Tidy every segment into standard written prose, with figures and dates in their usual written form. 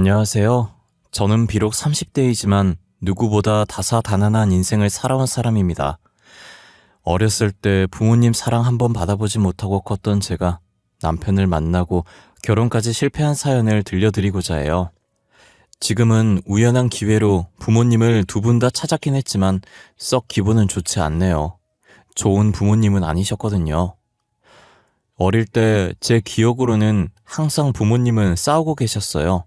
안녕하세요. 저는 비록 30대이지만 누구보다 다사다난한 인생을 살아온 사람입니다. 어렸을 때 부모님 사랑 한번 받아보지 못하고 컸던 제가 남편을 만나고 결혼까지 실패한 사연을 들려드리고자 해요. 지금은 우연한 기회로 부모님을 두 분 다 찾았긴 했지만 썩 기분은 좋지 않네요. 좋은 부모님은 아니셨거든요. 어릴 때 제 기억으로는 항상 부모님은 싸우고 계셨어요.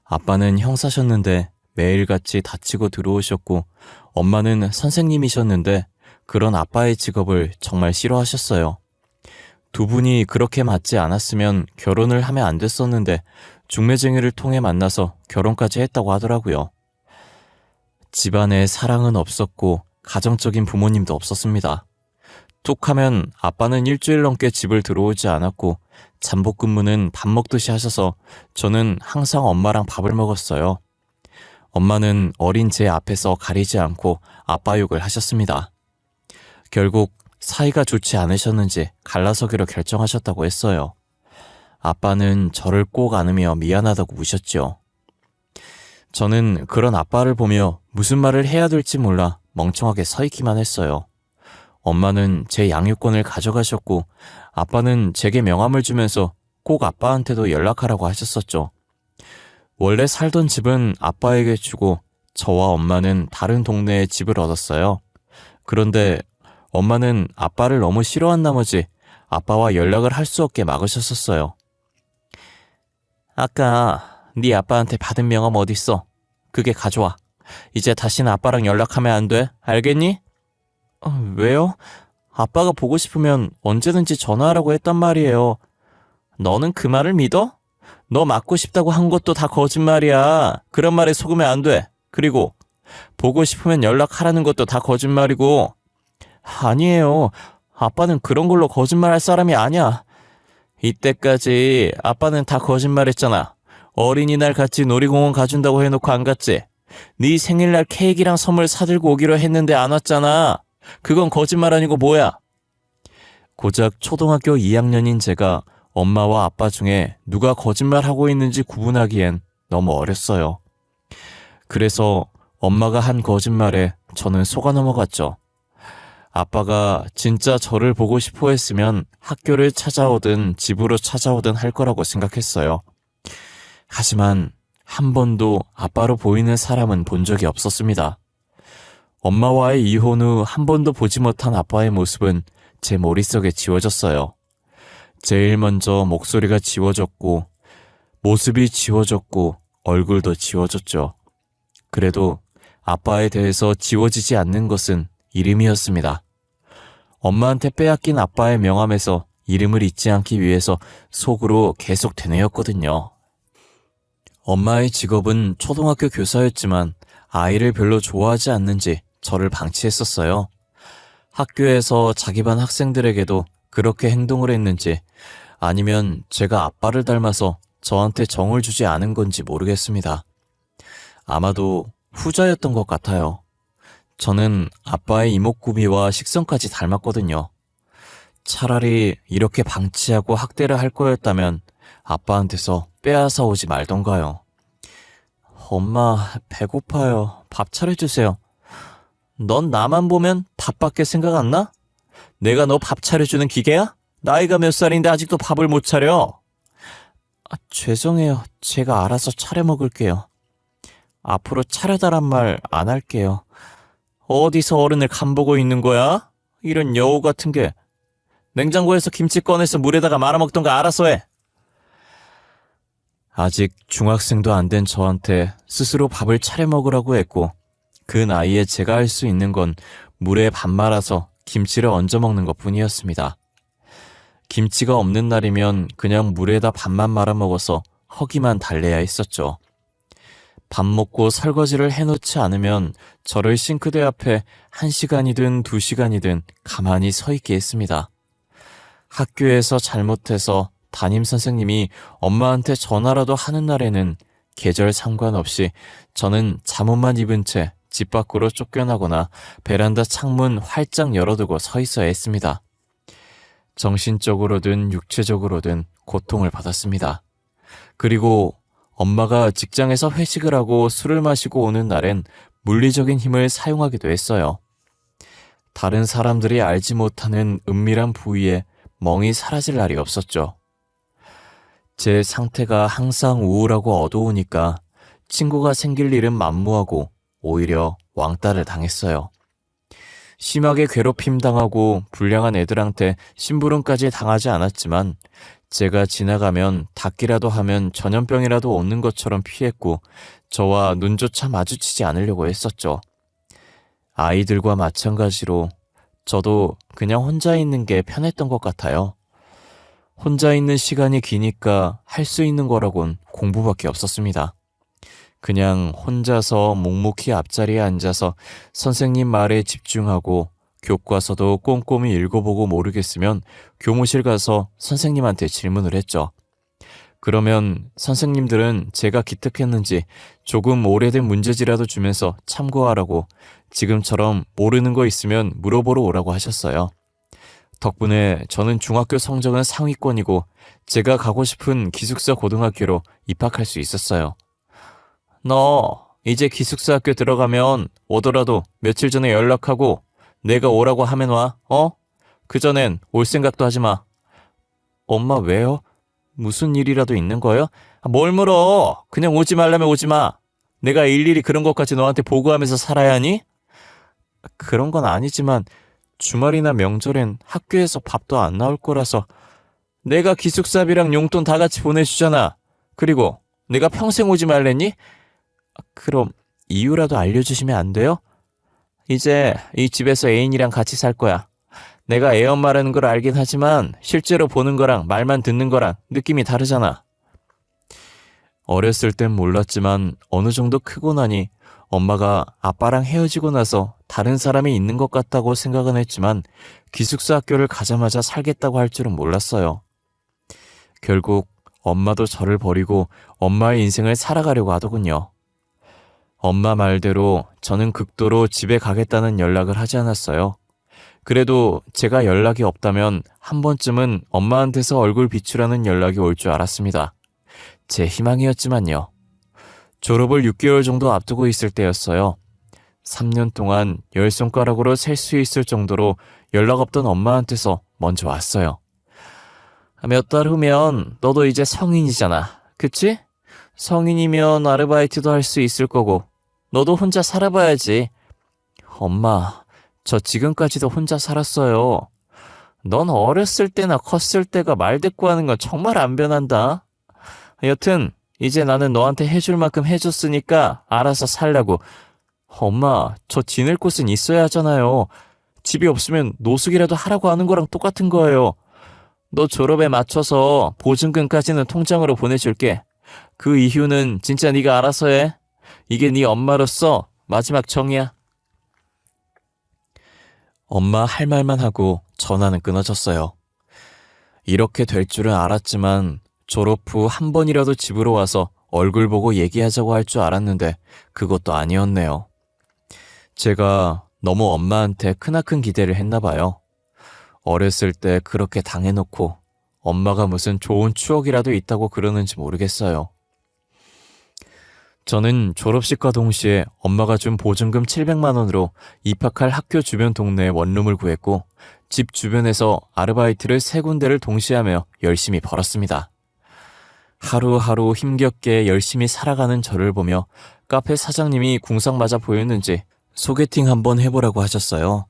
아빠는 형사셨는데 매일같이 다치고 들어오셨고, 엄마는 선생님이셨는데 그런 아빠의 직업을 정말 싫어하셨어요. 두 분이 그렇게 맞지 않았으면 결혼을 하면 안 됐었는데 중매쟁이를 통해 만나서 결혼까지 했다고 하더라고요. 집안에 사랑은 없었고 가정적인 부모님도 없었습니다. 툭 하면 아빠는 일주일 넘게 집을 들어오지 않았고 잠복 근무는 밥 먹듯이 하셔서 저는 항상 엄마랑 밥을 먹었어요. 엄마는 어린 제 앞에서 가리지 않고 아빠 욕을 하셨습니다. 결국 사이가 좋지 않으셨는지 갈라서기로 결정하셨다고 했어요. 아빠는 저를 꼭 안으며 미안하다고 우셨죠. 저는 그런 아빠를 보며 무슨 말을 해야 될지 몰라 멍청하게 서 있기만 했어요. 엄마는 제 양육권을 가져가셨고 아빠는 제게 명함을 주면서 꼭 아빠한테도 연락하라고 하셨었죠. 원래 살던 집은 아빠에게 주고 저와 엄마는 다른 동네에 집을 얻었어요. 그런데 엄마는 아빠를 너무 싫어한 나머지 아빠와 연락을 할 수 없게 막으셨었어요. 아까 네 아빠한테 받은 명함 어딨어? 그게 가져와. 이제 다시는 아빠랑 연락하면 안 돼. 알겠니? 왜요? 아빠가 보고 싶으면 언제든지 전화하라고 했단 말이에요. 너는 그 말을 믿어? 너 맞고 싶다고 한 것도 다 거짓말이야. 그런 말에 속으면 안 돼. 그리고 보고 싶으면 연락하라는 것도 다 거짓말이고. 아니에요. 아빠는 그런 걸로 거짓말할 사람이 아니야. 이때까지 아빠는 다 거짓말했잖아. 어린이날 같이 놀이공원 가준다고 해놓고 안 갔지. 네 생일날 케이크랑 선물 사들고 오기로 했는데 안 왔잖아. 그건 거짓말 아니고 뭐야? 고작 초등학교 2학년인 제가 엄마와 아빠 중에 누가 거짓말하고 있는지 구분하기엔 너무 어렸어요. 그래서 엄마가 한 거짓말에 저는 속아 넘어갔죠. 아빠가 진짜 저를 보고 싶어 했으면 학교를 찾아오든 집으로 찾아오든 할 거라고 생각했어요. 하지만 한 번도 아빠로 보이는 사람은 본 적이 없었습니다. 엄마와의 이혼 후 한 번도 보지 못한 아빠의 모습은 제 머릿속에 지워졌어요. 제일 먼저 목소리가 지워졌고, 모습이 지워졌고, 얼굴도 지워졌죠. 그래도 아빠에 대해서 지워지지 않는 것은 이름이었습니다. 엄마한테 빼앗긴 아빠의 명함에서 이름을 잊지 않기 위해서 속으로 계속 되뇌었거든요. 엄마의 직업은 초등학교 교사였지만 아이를 별로 좋아하지 않는지 저를 방치했었어요. 학교에서 자기 반 학생들에게도 그렇게 행동을 했는지 아니면 제가 아빠를 닮아서 저한테 정을 주지 않은 건지 모르겠습니다. 아마도 후자였던 것 같아요. 저는 아빠의 이목구비와 식성까지 닮았거든요. 차라리 이렇게 방치하고 학대를 할 거였다면 아빠한테서 빼앗아 오지 말던가요. 엄마, 배고파요. 밥 차려주세요. 넌 나만 보면 밥밖에 생각 안 나? 내가 너 밥 차려주는 기계야? 나이가 몇 살인데 아직도 밥을 못 차려. 죄송해요. 제가 알아서 차려 먹을게요. 앞으로 차려달란 말 안 할게요. 어디서 어른을 간보고 있는 거야? 이런 여우 같은 게. 냉장고에서 김치 꺼내서 물에다가 말아먹던가 알아서 해. 아직 중학생도 안 된 저한테 스스로 밥을 차려 먹으라고 했고, 그 나이에 제가 할 수 있는 건 물에 밥 말아서 김치를 얹어 먹는 것 뿐이었습니다. 김치가 없는 날이면 그냥 물에다 밥만 말아 먹어서 허기만 달래야 했었죠. 밥 먹고 설거지를 해놓지 않으면 저를 싱크대 앞에 1시간이든 2시간이든 가만히 서 있게 했습니다. 학교에서 잘못해서 담임 선생님이 엄마한테 전화라도 하는 날에는 계절 상관없이 저는 잠옷만 입은 채 집 밖으로 쫓겨나거나 베란다 창문 활짝 열어두고 서 있어야 했습니다. 정신적으로든 육체적으로든 고통을 받았습니다. 그리고 엄마가 직장에서 회식을 하고 술을 마시고 오는 날엔 물리적인 힘을 사용하기도 했어요. 다른 사람들이 알지 못하는 은밀한 부위에 멍이 사라질 날이 없었죠. 제 상태가 항상 우울하고 어두우니까 친구가 생길 일은 만무하고 오히려 왕따를 당했어요. 심하게 괴롭힘 당하고 불량한 애들한테 심부름까지 당하지 않았지만 제가 지나가면 닦기라도 하면 전염병이라도 오는 것처럼 피했고 저와 눈조차 마주치지 않으려고 했었죠. 아이들과 마찬가지로 저도 그냥 혼자 있는 게 편했던 것 같아요. 혼자 있는 시간이 기니까 할 수 있는 거라곤 공부밖에 없었습니다. 그냥 혼자서 묵묵히 앞자리에 앉아서 선생님 말에 집중하고 교과서도 꼼꼼히 읽어보고 모르겠으면 교무실 가서 선생님한테 질문을 했죠. 그러면 선생님들은 제가 기특했는지 조금 오래된 문제지라도 주면서 참고하라고 지금처럼 모르는 거 있으면 물어보러 오라고 하셨어요. 덕분에 저는 중학교 성적은 상위권이고 제가 가고 싶은 기숙사 고등학교로 입학할 수 있었어요. 너 이제 기숙사 학교 들어가면 오더라도 며칠 전에 연락하고 내가 오라고 하면 와, 어? 그전엔 올 생각도 하지 마. 엄마 왜요? 무슨 일이라도 있는 거예요? 뭘 물어? 그냥 오지 말라면 오지 마. 내가 일일이 그런 것까지 너한테 보고하면서 살아야 하니? 그런 건 아니지만 주말이나 명절엔 학교에서 밥도 안 나올 거라서 내가 기숙사비랑 용돈 다 같이 보내주잖아. 그리고 내가 평생 오지 말랬니? 그럼 이유라도 알려주시면 안 돼요? 이제 이 집에서 애인이랑 같이 살 거야. 내가 애 엄마라는 걸 알긴 하지만 실제로 보는 거랑 말만 듣는 거랑 느낌이 다르잖아. 어렸을 땐 몰랐지만 어느 정도 크고 나니 엄마가 아빠랑 헤어지고 나서 다른 사람이 있는 것 같다고 생각은 했지만 기숙사 학교를 가자마자 살겠다고 할 줄은 몰랐어요. 결국 엄마도 저를 버리고 엄마의 인생을 살아가려고 하더군요. 엄마 말대로 저는 극도로 집에 가겠다는 연락을 하지 않았어요. 그래도 제가 연락이 없다면 한 번쯤은 엄마한테서 얼굴 비추라는 연락이 올 줄 알았습니다. 제 희망이었지만요. 졸업을 6개월 정도 앞두고 있을 때였어요. 3년 동안 10손가락으로 셀 수 있을 정도로 연락 없던 엄마한테서 먼저 왔어요. 몇 달 후면 너도 이제 성인이잖아. 그치? 성인이면 아르바이트도 할 수 있을 거고 너도 혼자 살아봐야지. 엄마, 저 지금까지도 혼자 살았어요. 넌 어렸을 때나 컸을 때가 말 대꾸 하는 건 정말 안 변한다. 여튼 이제 나는 너한테 해줄 만큼 해줬으니까 알아서 살라고. 엄마, 저 지낼 곳은 있어야 하잖아요. 집이 없으면 노숙이라도 하라고 하는 거랑 똑같은 거예요. 너 졸업에 맞춰서 보증금까지는 통장으로 보내줄게. 그 이후는 진짜 네가 알아서 해. 이게 네 엄마로서 마지막 정이야. 엄마 할 말만 하고 전화는 끊어졌어요. 이렇게 될 줄은 알았지만 졸업 후 한 번이라도 집으로 와서 얼굴 보고 얘기하자고 할 줄 알았는데 그것도 아니었네요. 제가 너무 엄마한테 크나큰 기대를 했나 봐요. 어렸을 때 그렇게 당해놓고 엄마가 무슨 좋은 추억이라도 있다고 그러는지 모르겠어요. 저는 졸업식과 동시에 엄마가 준 보증금 700만 원으로 입학할 학교 주변 동네에 원룸을 구했고 집 주변에서 아르바이트를 3군데를 동시에 하며 열심히 벌었습니다. 하루하루 힘겹게 열심히 살아가는 저를 보며 카페 사장님이 궁상맞아 보였는지 소개팅 한번 해보라고 하셨어요.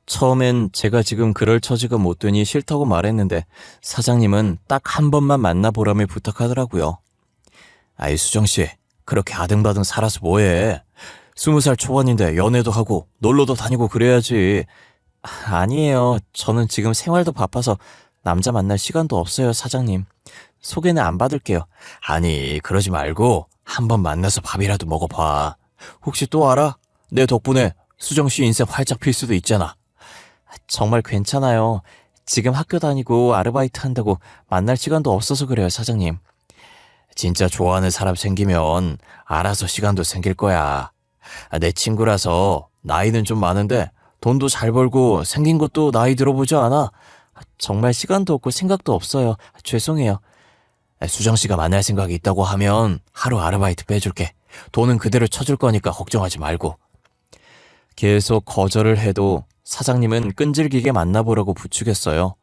처음엔 제가 지금 그럴 처지가 못 되니 싫다고 말했는데 사장님은 딱 한 번만 만나보라며 부탁하더라고요. 아이 수정씨, 그렇게 아등바등 살아서 뭐해. 20살 초반인데 연애도 하고 놀러도 다니고 그래야지. 아니에요. 저는 지금 생활도 바빠서 남자 만날 시간도 없어요, 사장님. 소개는 안 받을게요. 아니, 그러지 말고 한번 만나서 밥이라도 먹어봐. 혹시 또 알아? 내 덕분에 수정씨 인생 활짝 필 수도 있잖아. 정말 괜찮아요. 지금 학교 다니고 아르바이트 한다고 만날 시간도 없어서 그래요, 사장님. 진짜 좋아하는 사람 생기면 알아서 시간도 생길 거야. 내 친구라서 나이는 좀 많은데 돈도 잘 벌고 생긴 것도 나이 들어 보지 않아. 정말 시간도 없고 생각도 없어요. 죄송해요. 수정씨가 만날 생각이 있다고 하면 하루 아르바이트 빼줄게. 돈은 그대로 쳐줄 거니까 걱정하지 말고. 계속 거절을 해도 사장님은 끈질기게 만나보라고 부추겼어요.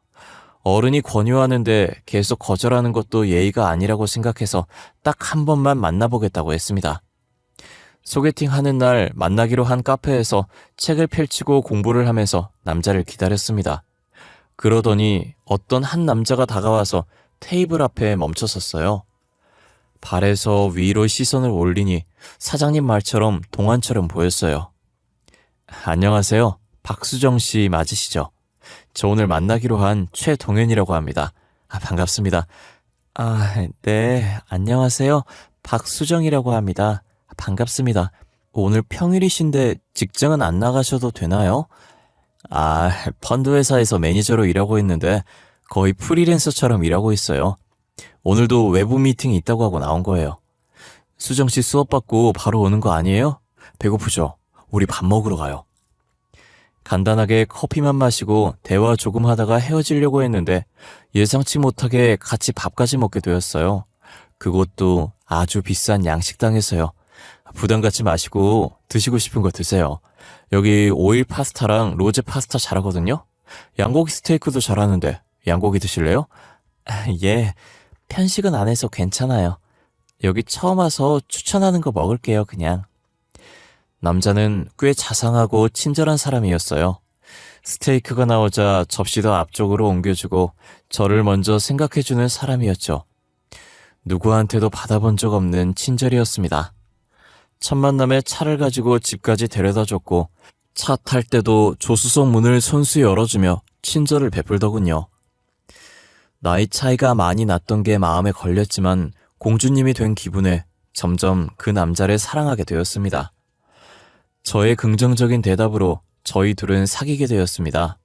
어른이 권유하는데 계속 거절하는 것도 예의가 아니라고 생각해서 딱 한 번만 만나보겠다고 했습니다. 소개팅 하는 날 만나기로 한 카페에서 책을 펼치고 공부를 하면서 남자를 기다렸습니다. 그러더니 어떤 한 남자가 다가와서 테이블 앞에 멈춰섰어요. 발에서 위로 시선을 올리니 사장님 말처럼 동안처럼 보였어요. 안녕하세요. 박수정 씨 맞으시죠? 저 오늘 만나기로 한 최동현이라고 합니다. 반갑습니다. 네, 안녕하세요. 박수정이라고 합니다. 반갑습니다. 오늘 평일이신데 직장은 안 나가셔도 되나요? 펀드 회사에서 매니저로 일하고 있는데 거의 프리랜서처럼 일하고 있어요. 오늘도 외부 미팅이 있다고 하고 나온 거예요. 수정 씨 수업 받고 바로 오는 거 아니에요? 배고프죠? 우리 밥 먹으러 가요. 간단하게 커피만 마시고 대화 조금 하다가 헤어지려고 했는데 예상치 못하게 같이 밥까지 먹게 되었어요. 그것도 아주 비싼 양식당에서요. 부담 갖지 마시고 드시고 싶은 거 드세요. 여기 오일 파스타랑 로제 파스타 잘하거든요. 양고기 스테이크도 잘하는데 양고기 드실래요? 예, 편식은 안 해서 괜찮아요. 여기 처음 와서 추천하는 거 먹을게요, 그냥. 남자는 꽤 자상하고 친절한 사람이었어요. 스테이크가 나오자 접시도 앞쪽으로 옮겨주고 저를 먼저 생각해주는 사람이었죠. 누구한테도 받아본 적 없는 친절이었습니다. 첫 만남에 차를 가지고 집까지 데려다줬고 차 탈 때도 조수석 문을 손수 열어주며 친절을 베풀더군요. 나이 차이가 많이 났던 게 마음에 걸렸지만 공주님이 된 기분에 점점 그 남자를 사랑하게 되었습니다. 저의 긍정적인 대답으로 저희 둘은 사귀게 되었습니다.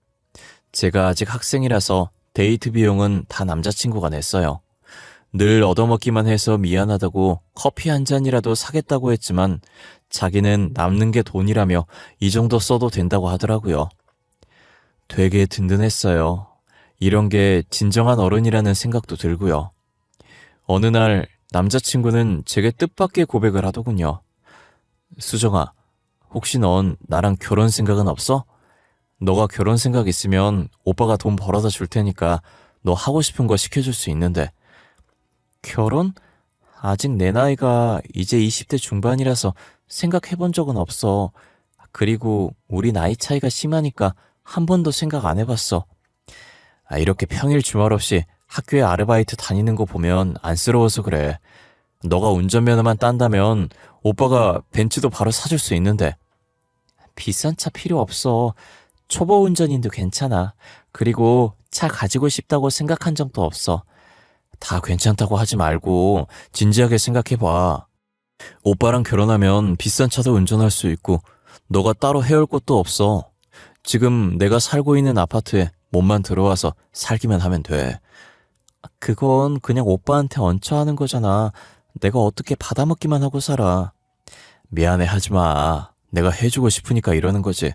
제가 아직 학생이라서 데이트 비용은 다 남자친구가 냈어요. 늘 얻어먹기만 해서 미안하다고 커피 한 잔이라도 사겠다고 했지만 자기는 남는 게 돈이라며 이 정도 써도 된다고 하더라고요. 되게 든든했어요. 이런 게 진정한 어른이라는 생각도 들고요. 어느 날 남자친구는 제게 뜻밖의 고백을 하더군요. 수정아, 혹시 넌 나랑 결혼 생각은 없어? 너가 결혼 생각 있으면 오빠가 돈 벌어다 줄 테니까 너 하고 싶은 거 시켜줄 수 있는데. 결혼? 아직 내 나이가 이제 20대 중반이라서 생각해본 적은 없어. 그리고 우리 나이 차이가 심하니까 한 번도 생각 안 해봤어. 이렇게 평일 주말 없이 학교에 아르바이트 다니는 거 보면 안쓰러워서 그래. 너가 운전면허만 딴다면 오빠가 벤츠도 바로 사줄 수 있는데. 비싼 차 필요 없어. 초보 운전인도 괜찮아. 그리고 차 가지고 싶다고 생각한 적도 없어. 다 괜찮다고 하지 말고 진지하게 생각해봐. 오빠랑 결혼하면 비싼 차도 운전할 수 있고 너가 따로 해올 것도 없어. 지금 내가 살고 있는 아파트에 몸만 들어와서 살기만 하면 돼. 그건 그냥 오빠한테 얹혀 하는 거잖아. 내가 어떻게 받아먹기만 하고 살아. 미안해 하지 마. 내가 해주고 싶으니까 이러는 거지.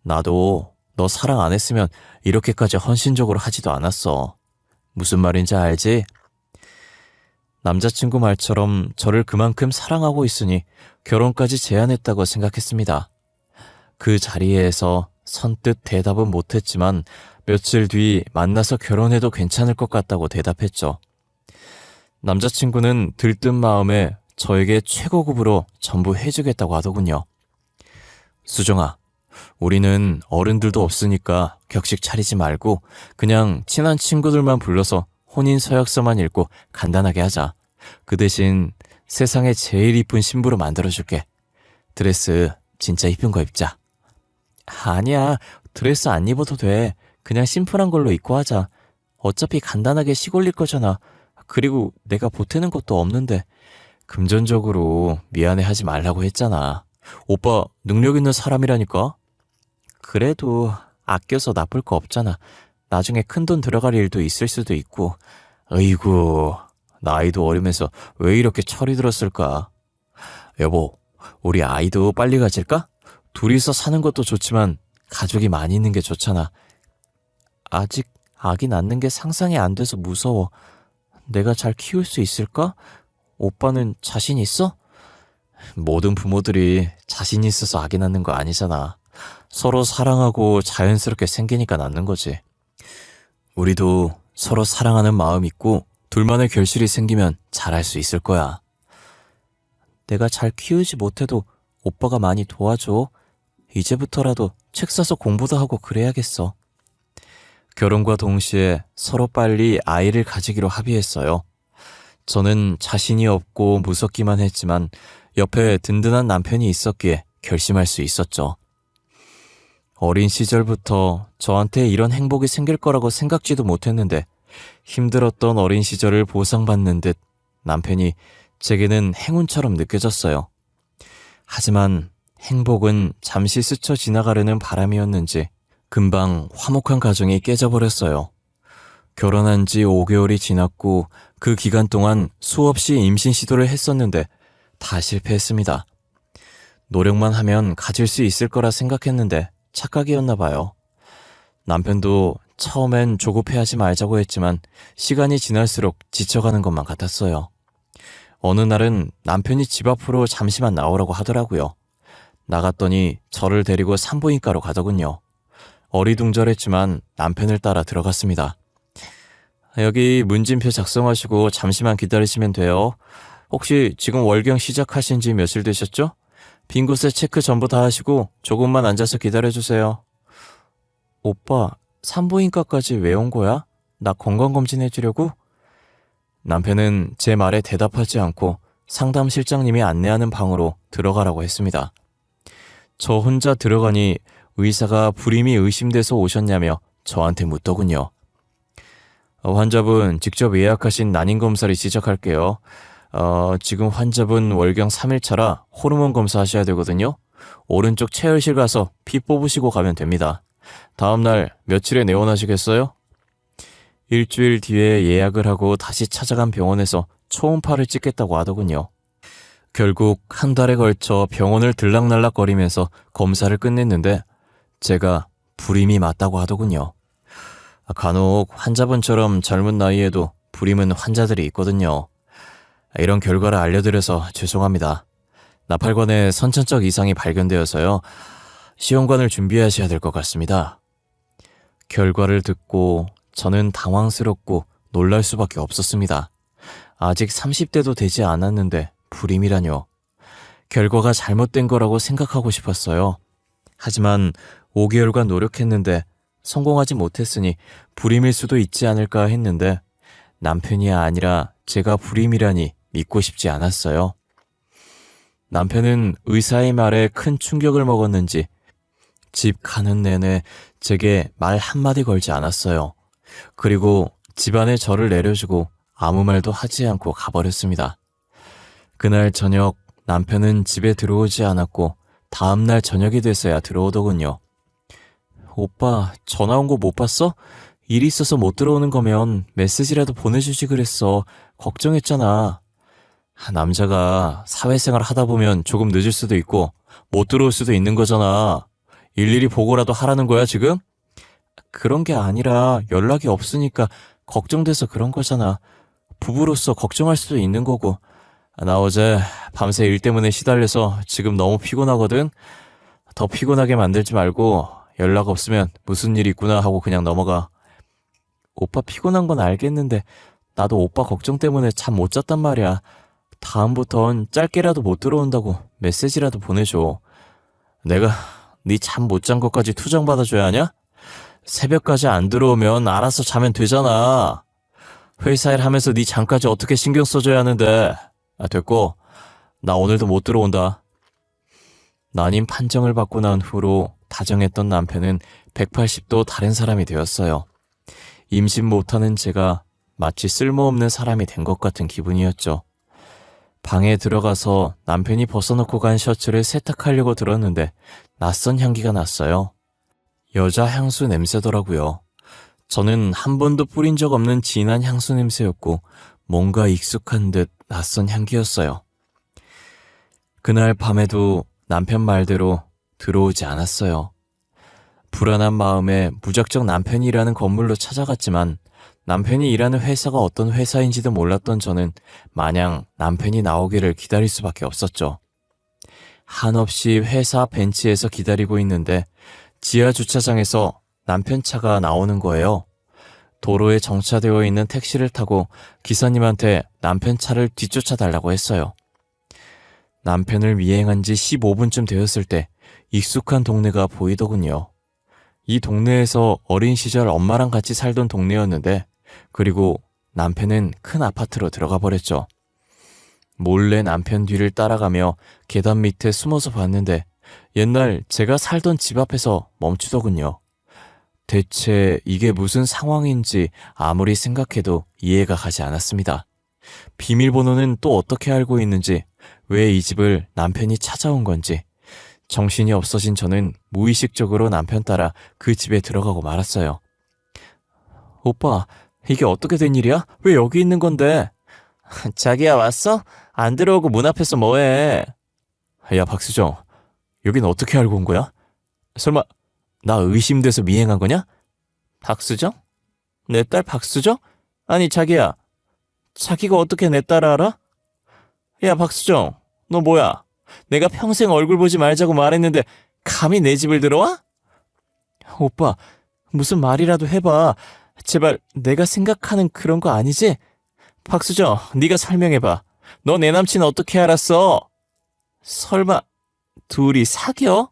나도 너 사랑 안 했으면 이렇게까지 헌신적으로 하지도 않았어. 무슨 말인지 알지? 남자친구 말처럼 저를 그만큼 사랑하고 있으니 결혼까지 제안했다고 생각했습니다. 그 자리에서 선뜻 대답은 못했지만 며칠 뒤 만나서 결혼해도 괜찮을 것 같다고 대답했죠. 남자친구는 들뜬 마음에 저에게 최고급으로 전부 해주겠다고 하더군요. 수정아, 우리는 어른들도 없으니까 격식 차리지 말고 그냥 친한 친구들만 불러서 혼인 서약서만 읽고 간단하게 하자. 그 대신 세상에 제일 이쁜 신부로 만들어줄게. 드레스 진짜 이쁜 거 입자. 아니야, 드레스 안 입어도 돼. 그냥 심플한 걸로 입고 하자. 어차피 간단하게 시골릴 거잖아. 그리고 내가 보태는 것도 없는데. 금전적으로 미안해 하지 말라고 했잖아. 오빠 능력 있는 사람이라니까. 그래도 아껴서 나쁠 거 없잖아. 나중에 큰돈 들어갈 일도 있을 수도 있고. 어이구, 나이도 어리면서 왜 이렇게 철이 들었을까? 여보, 우리 아이도 빨리 가질까? 둘이서 사는 것도 좋지만 가족이 많이 있는 게 좋잖아. 아직 아기 낳는 게 상상이 안 돼서 무서워. 내가 잘 키울 수 있을까? 오빠는 자신 있어? 모든 부모들이 자신 있어서 아기 낳는 거 아니잖아. 서로 사랑하고 자연스럽게 생기니까 낳는 거지. 우리도 서로 사랑하는 마음 있고 둘만의 결실이 생기면 잘할 수 있을 거야. 내가 잘 키우지 못해도 오빠가 많이 도와줘. 이제부터라도 책 사서 공부도 하고 그래야겠어. 결혼과 동시에 서로 빨리 아이를 가지기로 합의했어요. 저는 자신이 없고 무섭기만 했지만 옆에 든든한 남편이 있었기에 결심할 수 있었죠. 어린 시절부터 저한테 이런 행복이 생길 거라고 생각지도 못했는데 힘들었던 어린 시절을 보상받는 듯 남편이 제게는 행운처럼 느껴졌어요. 하지만 행복은 잠시 스쳐 지나가려는 바람이었는지 금방 화목한 가정이 깨져버렸어요. 결혼한 지 5개월이 지났고 그 기간 동안 수없이 임신 시도를 했었는데 다 실패했습니다. 노력만 하면 가질 수 있을 거라 생각했는데 착각이었나 봐요. 남편도 처음엔 조급해하지 말자고 했지만 시간이 지날수록 지쳐가는 것만 같았어요. 어느 날은 남편이 집 앞으로 잠시만 나오라고 하더라고요. 나갔더니 저를 데리고 산부인과로 가더군요. 어리둥절했지만 남편을 따라 들어갔습니다. 여기 문진표 작성하시고 잠시만 기다리시면 돼요. 혹시 지금 월경 시작하신 지 며칠 되셨죠? 빈 곳에 체크 전부 다 하시고 조금만 앉아서 기다려주세요. 오빠, 산부인과까지 왜 온 거야? 나 건강검진 해주려고? 남편은 제 말에 대답하지 않고 상담실장님이 안내하는 방으로 들어가라고 했습니다. 저 혼자 들어가니 의사가 불임이 의심돼서 오셨냐며 저한테 묻더군요. 환자분 직접 예약하신 난임검사를 시작할게요. 지금 환자분 월경 3일차라 호르몬 검사하셔야 되거든요. 오른쪽 체열실 가서 피 뽑으시고 가면 됩니다. 다음날 며칠에 내원하시겠어요? 일주일 뒤에 예약을 하고 다시 찾아간 병원에서 초음파를 찍겠다고 하더군요. 결국 한 달에 걸쳐 병원을 들락날락거리면서 검사를 끝냈는데 제가 불임이 맞다고 하더군요. 간혹 환자분처럼 젊은 나이에도 불임은 환자들이 있거든요. 이런 결과를 알려드려서 죄송합니다. 나팔관에 선천적 이상이 발견되어서요. 시험관을 준비하셔야 될 것 같습니다. 결과를 듣고 저는 당황스럽고 놀랄 수밖에 없었습니다. 아직 30대도 되지 않았는데 불임이라뇨. 결과가 잘못된 거라고 생각하고 싶었어요. 하지만 5개월간 노력했는데 성공하지 못했으니 불임일 수도 있지 않을까 했는데 남편이 아니라 제가 불임이라니 믿고 싶지 않았어요. 남편은 의사의 말에 큰 충격을 먹었는지 집 가는 내내 제게 말 한마디 걸지 않았어요. 그리고 집안에 저를 내려주고 아무 말도 하지 않고 가버렸습니다. 그날 저녁 남편은 집에 들어오지 않았고 다음날 저녁이 돼서야 들어오더군요. 오빠 전화 온 거 못 봤어? 일 있어서 못 들어오는 거면 메시지라도 보내주지 그랬어. 걱정했잖아. 남자가 사회생활 하다 보면 조금 늦을 수도 있고 못 들어올 수도 있는 거잖아. 일일이 보고라도 하라는 거야 지금? 그런 게 아니라 연락이 없으니까 걱정돼서 그런 거잖아. 부부로서 걱정할 수도 있는 거고. 나 어제 밤새 일 때문에 시달려서 지금 너무 피곤하거든. 더 피곤하게 만들지 말고 연락 없으면 무슨 일 있구나 하고 그냥 넘어가. 오빠 피곤한 건 알겠는데 나도 오빠 걱정 때문에 잠 못 잤단 말이야. 다음부턴 짧게라도 못 들어온다고 메시지라도 보내줘. 내가 네 잠 못 잔 것까지 투정 받아줘야 하냐? 새벽까지 안 들어오면 알아서 자면 되잖아. 회사 일 하면서 네 잠까지 어떻게 신경 써줘야 하는데. 됐고 나 오늘도 못 들어온다. 난임 판정을 받고 난 후로 다정했던 남편은 180도 다른 사람이 되었어요. 임신 못하는 제가 마치 쓸모없는 사람이 된 것 같은 기분이었죠. 방에 들어가서 남편이 벗어놓고 간 셔츠를 세탁하려고 들었는데 낯선 향기가 났어요. 여자 향수 냄새더라고요. 저는 한 번도 뿌린 적 없는 진한 향수 냄새였고 뭔가 익숙한 듯 낯선 향기였어요. 그날 밤에도 남편 말대로 들어오지 않았어요. 불안한 마음에 무작정 남편이 일하는 건물로 찾아갔지만 남편이 일하는 회사가 어떤 회사인지도 몰랐던 저는 마냥 남편이 나오기를 기다릴 수밖에 없었죠. 한없이 회사 벤치에서 기다리고 있는데 지하 주차장에서 남편 차가 나오는 거예요. 도로에 정차되어 있는 택시를 타고 기사님한테 남편 차를 뒤쫓아 달라고 했어요. 남편을 미행한 지 15분쯤 되었을 때 익숙한 동네가 보이더군요. 이 동네에서 어린 시절 엄마랑 같이 살던 동네였는데, 그리고 남편은 큰 아파트로 들어가 버렸죠. 몰래 남편 뒤를 따라가며 계단 밑에 숨어서 봤는데 옛날 제가 살던 집 앞에서 멈추더군요. 대체 이게 무슨 상황인지 아무리 생각해도 이해가 가지 않았습니다. 비밀번호는 또 어떻게 알고 있는지, 왜 이 집을 남편이 찾아온 건지, 정신이 없어진 저는 무의식적으로 남편 따라 그 집에 들어가고 말았어요. 오빠, 이게 어떻게 된 일이야? 왜 여기 있는 건데? 자기야, 왔어? 안 들어오고 문 앞에서 뭐해? 야, 박수정, 여긴 어떻게 알고 온 거야? 설마 나 의심돼서 미행한 거냐? 박수정? 내 딸 박수정? 아니, 자기야, 자기가 어떻게 내 딸을 알아? 야, 박수정, 너 뭐야? 내가 평생 얼굴 보지 말자고 말했는데 감히 내 집을 들어와? 오빠, 무슨 말이라도 해봐. 제발, 내가 생각하는 그런 거 아니지? 박수정, 네가 설명해봐. 너 내 남친 어떻게 알았어? 설마 둘이 사겨?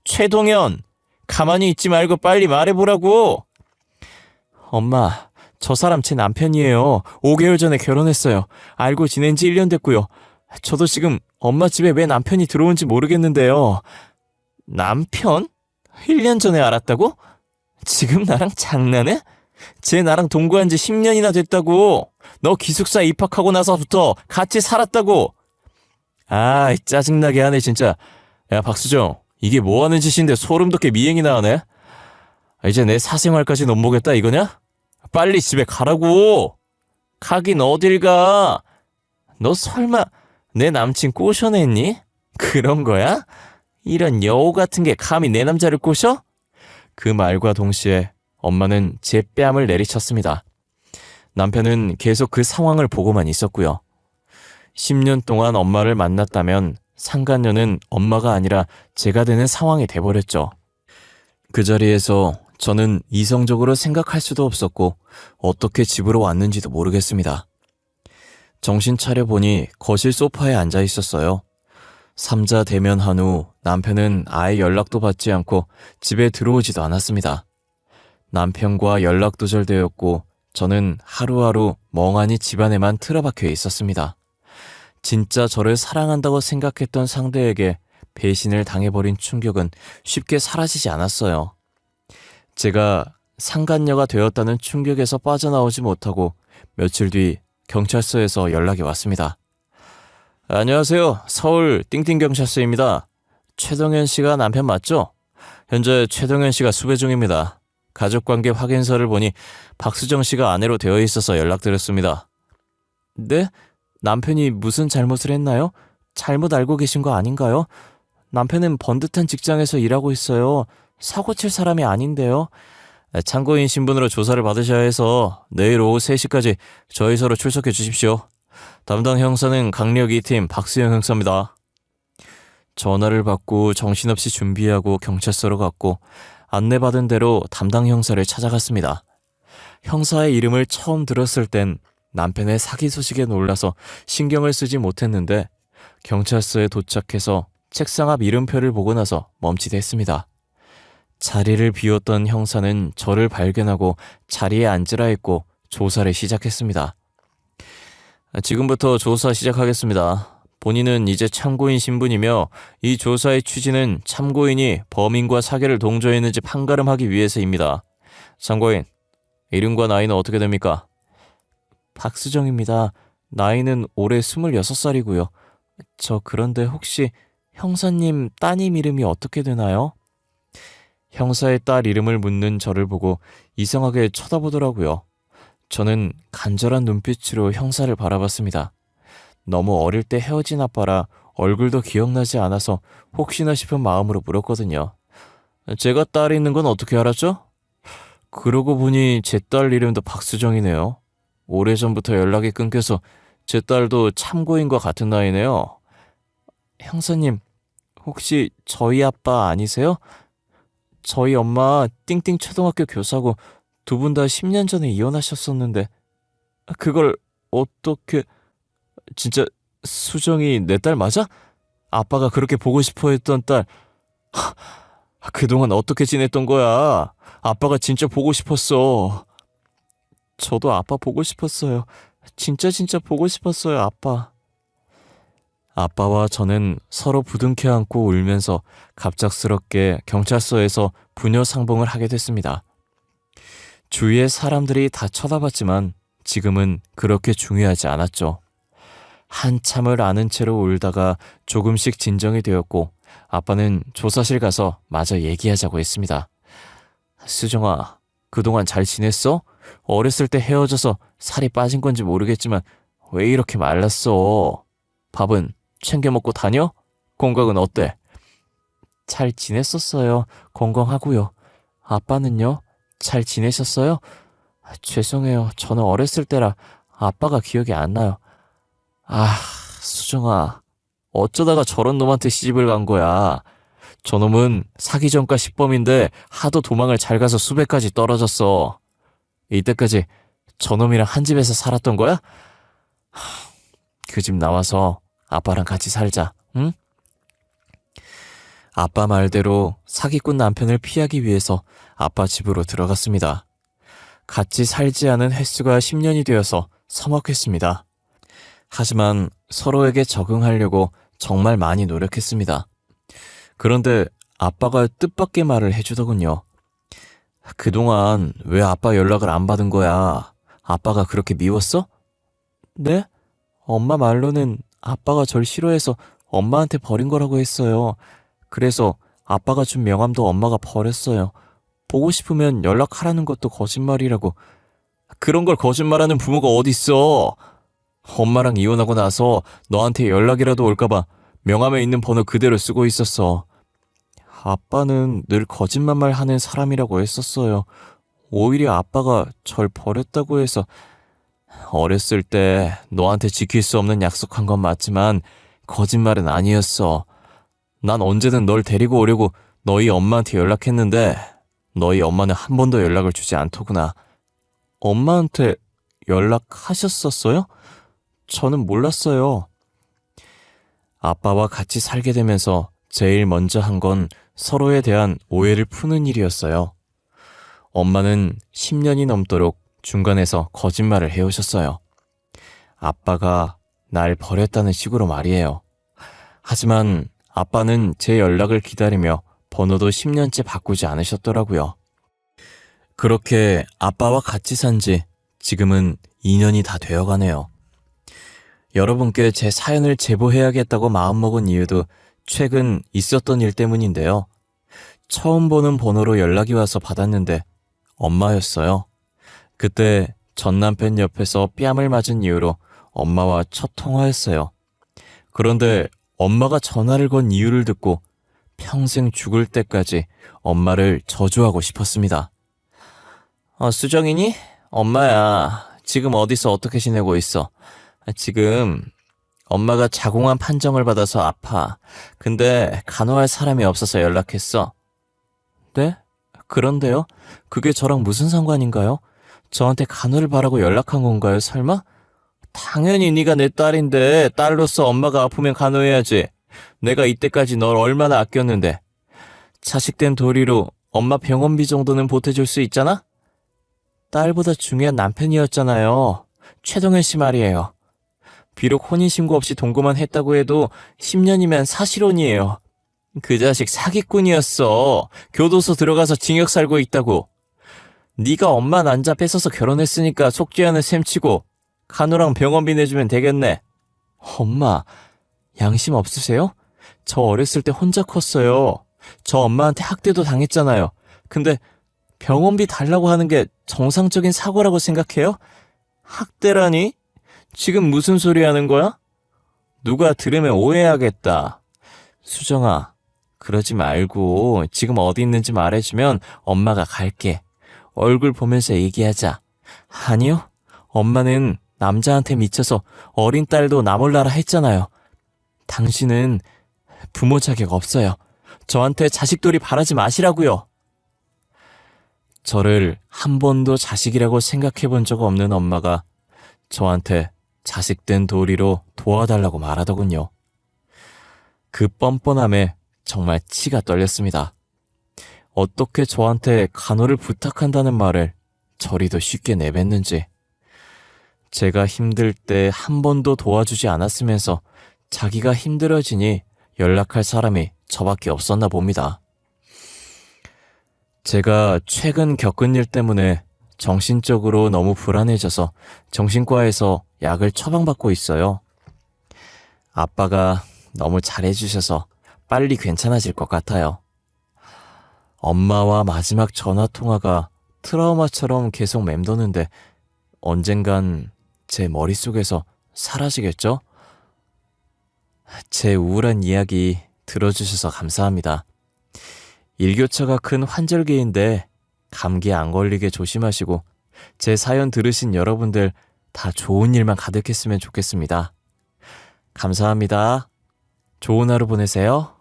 최동현, 가만히 있지 말고 빨리 말해보라고. 엄마, 저 사람 제 남편이에요. 5개월 전에 결혼했어요. 알고 지낸 지 1년 됐고요. 저도 지금 엄마 집에 왜 남편이 들어온지 모르겠는데요. 남편? 1년 전에 알았다고? 지금 나랑 장난해? 쟤 나랑 동거한 지 10년이나 됐다고. 너 기숙사 입학하고 나서부터 같이 살았다고. 아, 짜증나게 하네 진짜. 야, 박수정, 이게 뭐하는 짓인데 소름 돋게 미행이나 하네? 이제 내 사생활까지 넘보겠다 이거냐? 빨리 집에 가라고. 가긴 어딜 가. 너 설마 내 남친 꼬셔냈니? 그런 거야? 이런 여우 같은 게 감히 내 남자를 꼬셔? 그 말과 동시에 엄마는 제 뺨을 내리쳤습니다. 남편은 계속 그 상황을 보고만 있었고요. 10년 동안 엄마를 만났다면 상간녀는 엄마가 아니라 제가 되는 상황이 돼버렸죠. 그 자리에서 저는 이성적으로 생각할 수도 없었고 어떻게 집으로 왔는지도 모르겠습니다. 정신 차려보니 거실 소파에 앉아 있었어요. 삼자 대면한 후 남편은 아예 연락도 받지 않고 집에 들어오지도 않았습니다. 남편과 연락 두절되었고 저는 하루하루 멍하니 집안에만 틀어박혀 있었습니다. 진짜 저를 사랑한다고 생각했던 상대에게 배신을 당해버린 충격은 쉽게 사라지지 않았어요. 제가 상간녀가 되었다는 충격에서 빠져나오지 못하고 며칠 뒤 경찰서에서 연락이 왔습니다. 안녕하세요. 서울 띵띵경찰서입니다. 최동현 씨가 남편 맞죠? 현재 최동현 씨가 수배 중입니다. 가족관계 확인서를 보니 박수정 씨가 아내로 되어 있어서 연락드렸습니다. 네? 남편이 무슨 잘못을 했나요? 잘못 알고 계신 거 아닌가요? 남편은 번듯한 직장에서 일하고 있어요. 사고 칠 사람이 아닌데요. 참고인 신분으로 조사를 받으셔야 해서 내일 오후 3시까지 저희서로 출석해 주십시오. 담당 형사는 강력 2팀 박수영 형사입니다. 전화를 받고 정신없이 준비하고 경찰서로 갔고 안내받은 대로 담당 형사를 찾아갔습니다. 형사의 이름을 처음 들었을 땐 남편의 사기 소식에 놀라서 신경을 쓰지 못했는데 경찰서에 도착해서 책상 앞 이름표를 보고 나서 멈칫했습니다. 자리를 비웠던 형사는 저를 발견하고 자리에 앉으라 했고 조사를 시작했습니다. 지금부터 조사 시작하겠습니다. 본인은 이제 참고인 신분이며 이 조사의 취지는 참고인이 범인과 사기를 동조했는지 판가름하기 위해서입니다. 참고인, 이름과 나이는 어떻게 됩니까? 박수정입니다. 나이는 올해 26살이고요. 저 그런데 혹시 형사님 따님 이름이 어떻게 되나요? 형사의 딸 이름을 묻는 저를 보고 이상하게 쳐다보더라고요. 저는 간절한 눈빛으로 형사를 바라봤습니다. 너무 어릴 때 헤어진 아빠라 얼굴도 기억나지 않아서 혹시나 싶은 마음으로 물었거든요. 제가 딸이 있는 건 어떻게 알았죠? 그러고 보니 제 딸 이름도 박수정이네요. 오래전부터 연락이 끊겨서 제 딸도 참고인과 같은 나이네요. 형사님, 혹시 저희 아빠 아니세요? 저희 엄마 띵띵 초등학교 교사고 두 분 다 10년 전에 이혼하셨었는데 그걸 어떻게... 진짜 수정이 내 딸 맞아? 아빠가 그렇게 보고 싶어 했던 딸. 그동안 어떻게 지냈던 거야? 아빠가 진짜 보고 싶었어. 저도 아빠 보고 싶었어요. 진짜 보고 싶었어요, 아빠. 아빠와 저는 서로 부둥켜 안고 울면서 갑작스럽게 경찰서에서 부녀 상봉을 하게 됐습니다. 주위의 사람들이 다 쳐다봤지만 지금은 그렇게 중요하지 않았죠. 한참을 아는 채로 울다가 조금씩 진정이 되었고 아빠는 조사실 가서 마저 얘기하자고 했습니다. 수정아, 그동안 잘 지냈어? 어렸을 때 헤어져서 살이 빠진 건지 모르겠지만 왜 이렇게 말랐어? 밥은 챙겨 먹고 다녀? 건강은 어때? 잘 지냈었어요. 건강하고요. 아빠는요? 잘 지내셨어요? 죄송해요. 저는 어렸을 때라 아빠가 기억이 안 나요. 수정아, 어쩌다가 저런 놈한테 시집을 간 거야. 저놈은 사기 전과 10범인데 하도 도망을 잘 가서 수배까지 떨어졌어. 이때까지 저놈이랑 한 집에서 살았던 거야? 그 집 나와서 아빠랑 같이 살자, 응? 아빠 말대로 사기꾼 남편을 피하기 위해서 아빠 집으로 들어갔습니다. 같이 살지 않은 횟수가 10년이 되어서 서먹했습니다. 하지만 서로에게 적응하려고 정말 많이 노력했습니다. 그런데 아빠가 뜻밖의 말을 해주더군요. 그동안 왜 아빠 연락을 안 받은 거야? 아빠가 그렇게 미웠어? 네? 엄마 말로는 아빠가 절 싫어해서 엄마한테 버린 거라고 했어요. 그래서 아빠가 준 명함도 엄마가 버렸어요. 보고 싶으면 연락하라는 것도 거짓말이라고. 그런 걸 거짓말하는 부모가 어딨어? 엄마랑 이혼하고 나서 너한테 연락이라도 올까봐 명함에 있는 번호 그대로 쓰고 있었어. 아빠는 늘 거짓말만 하는 사람이라고 했었어요. 오히려 아빠가 절 버렸다고 해서. 어렸을 때 너한테 지킬 수 없는 약속한 건 맞지만 거짓말은 아니었어. 난 언제든 널 데리고 오려고 너희 엄마한테 연락했는데 너희 엄마는 한 번도 연락을 주지 않더구나. 엄마한테 연락하셨었어요? 저는 몰랐어요. 아빠와 같이 살게 되면서 제일 먼저 한 건 서로에 대한 오해를 푸는 일이었어요. 엄마는 10년이 넘도록 중간에서 거짓말을 해오셨어요. 아빠가 날 버렸다는 식으로 말이에요. 하지만 아빠는 제 연락을 기다리며 번호도 10년째 바꾸지 않으셨더라고요. 그렇게 아빠와 같이 산 지 지금은 2년이 다 되어가네요. 여러분께 제 사연을 제보해야겠다고 마음먹은 이유도 최근 있었던 일 때문인데요. 처음 보는 번호로 연락이 와서 받았는데 엄마였어요. 그때 전 남편 옆에서 뺨을 맞은 이유로 엄마와 첫 통화했어요. 그런데 엄마가 전화를 건 이유를 듣고 평생 죽을 때까지 엄마를 저주하고 싶었습니다. 수정이니? 엄마야. 지금 어디서 어떻게 지내고 있어? 지금 엄마가 자궁암 판정을 받아서 아파. 근데 간호할 사람이 없어서 연락했어. 네? 그런데요? 그게 저랑 무슨 상관인가요? 저한테 간호를 바라고 연락한 건가요, 설마? 당연히 네가 내 딸인데 딸로서 엄마가 아프면 간호해야지. 내가 이때까지 널 얼마나 아꼈는데. 자식된 도리로 엄마 병원비 정도는 보태줄 수 있잖아? 딸보다 중요한 남편이었잖아요. 최동현 씨 말이에요. 비록 혼인신고 없이 동거만 했다고 해도 10년이면 사실혼이에요. 그 자식 사기꾼이었어. 교도소 들어가서 징역 살고 있다고. 네가 엄마 난자 뺏어서 결혼했으니까 속죄하는 셈 치고 간호랑 병원비 내주면 되겠네. 엄마, 양심 없으세요? 저 어렸을 때 혼자 컸어요. 저 엄마한테 학대도 당했잖아요. 근데 병원비 달라고 하는 게 정상적인 사고라고 생각해요? 학대라니? 지금 무슨 소리 하는 거야? 누가 들으면 오해하겠다. 수정아, 그러지 말고 지금 어디 있는지 말해주면 엄마가 갈게. 얼굴 보면서 얘기하자. 아니요. 엄마는 남자한테 미쳐서 어린 딸도 나 몰라라 했잖아요. 당신은 부모 자격 없어요. 저한테 자식돌이 바라지 마시라고요. 저를 한 번도 자식이라고 생각해 본 적 없는 엄마가 저한테 자식된 도리로 도와달라고 말하더군요. 그 뻔뻔함에 정말 치가 떨렸습니다. 어떻게 저한테 간호를 부탁한다는 말을 저리도 쉽게 내뱉는지. 제가 힘들 때 한 번도 도와주지 않았으면서 자기가 힘들어지니 연락할 사람이 저밖에 없었나 봅니다. 제가 최근 겪은 일 때문에 정신적으로 너무 불안해져서 정신과에서 약을 처방받고 있어요. 아빠가 너무 잘해주셔서 빨리 괜찮아질 것 같아요. 엄마와 마지막 전화통화가 트라우마처럼 계속 맴도는데 언젠간 제 머릿속에서 사라지겠죠? 제 우울한 이야기 들어주셔서 감사합니다. 일교차가 큰 환절기인데 감기 안 걸리게 조심하시고 제 사연 들으신 여러분들 다 좋은 일만 가득했으면 좋겠습니다. 감사합니다. 좋은 하루 보내세요.